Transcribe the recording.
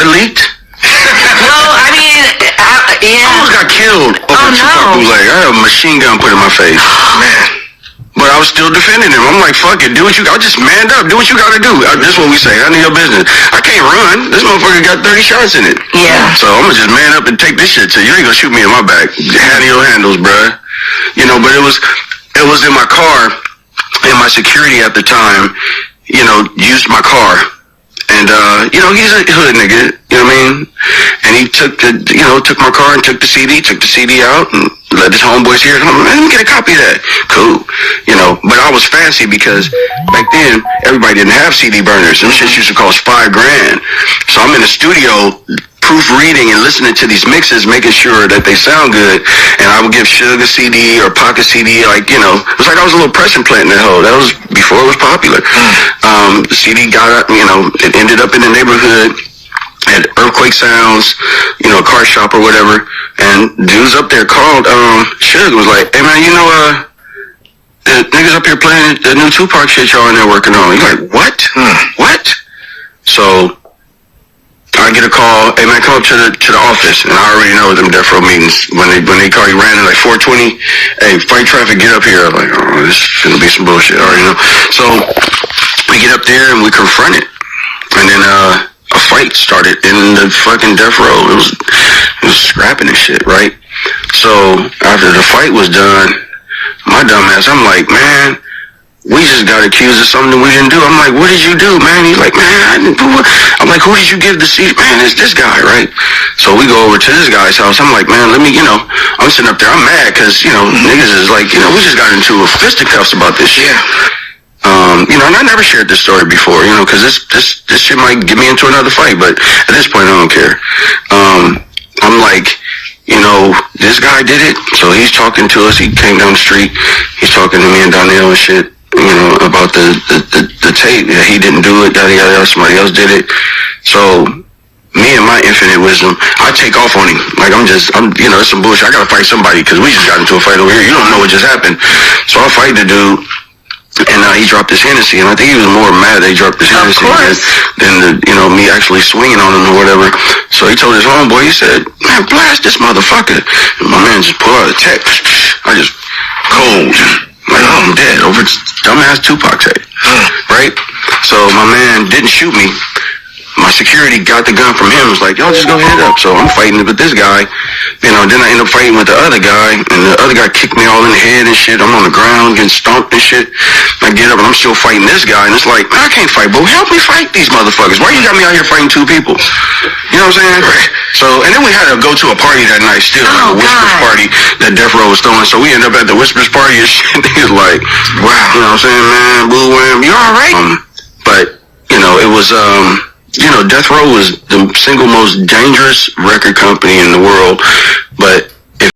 leaked? Well, I mean, yeah. I almost got killed over Tupac bootleg. I had a machine gun put in my face. Man. But I was still defending him. I'm like, fuck it, do what you got. I just manned up. Do what you gotta do. This is what we say. I need your business. I can't run. This motherfucker got 30 shots in it. Yeah. So I'm gonna just man up and take this shit to you. Ain't gonna shoot me in my back. Handle your handles, bruh. You know, but it was in my car, and my security at the time, you know, used my car. And, you know, he's a hood nigga, you know what I mean? And he took my car and took the CD out and let his homeboys hear it. I'm like, let me get a copy of that. Cool. You know, but I was fancy because back then, everybody didn't have CD burners. Them shits used to cost $5,000. So I'm in the studio proofreading and listening to these mixes, making sure that they sound good. And I would give Suge a CD or Pac a CD, like, you know, it was like I was a little pressing plant in that hole. That was before it was popular. The CD got up, you know, it ended up in the neighborhood, had earthquake sounds, you know, car shop or whatever. And dudes up there called, Suge was like, hey man, you know, the niggas up here playing the new Tupac shit y'all in there working on. He's like, what? What? So I get a call, hey man, come up to the office, and I already know them death row meetings. When they call you random, like 420, hey, fight traffic, get up here. I'm like, oh, this is gonna be some bullshit, I already know. So we get up there and we confront it, and then a fight started in the fucking death row. It was scrapping and shit, right? So after the fight was done, my dumb ass, I'm like, man, we just got accused of something we didn't do. I'm like, what did you do, man? He's like, man, I didn't do what? I'm like, who did you give the seat? Man, it's this guy, right? So we go over to this guy's house. I'm like, man, let me, you know, I'm sitting up there. I'm mad because, you know, niggas is like, you know, we just got into a fisticuffs about this shit. You know, and I never shared this story before, you know, because this shit might get me into another fight, but at this point, I don't care. I'm like, you know, this guy did it, so he's talking to us. He came down the street. He's talking to me and Donnell and shit. You know, about the tape. Yeah, he didn't do it, yada yada, somebody else did it. So me and my infinite wisdom, I take off on him. Like I'm you know, it's some bullshit. I gotta fight somebody because we just got into a fight over here. You don't know what just happened. So I fight the dude, and he dropped his Hennessy, and I think he was more mad that he dropped his Hennessy than you know, me actually swinging on him or whatever. So he told his homeboy, he said, man, blast this motherfucker. And my man just pulled out a tech. I just cold. Like, oh, I'm dead over dumbass Tupac tape, right? So my man didn't shoot me. My security got the gun from him. Was like, y'all just go head up. So I'm fighting with this guy, you know. Then I end up fighting with the other guy, and the other guy kicked me all in the head and shit. I'm on the ground getting stomped and shit. I get up and I'm still fighting this guy, and it's like, man, I can't fight, bro. Help me fight these motherfuckers. Why you got me out here fighting two people? You know what I'm saying? Right. So, and then we had to go to a party that night still, like a Whispers party that Death Row was throwing. So we end up at the Whispers party and shit. Niggas like, wow, you know what I'm saying, man? Boo, wham, you all right? But you know, it was you know, Death Row was the single most dangerous record company in the world, but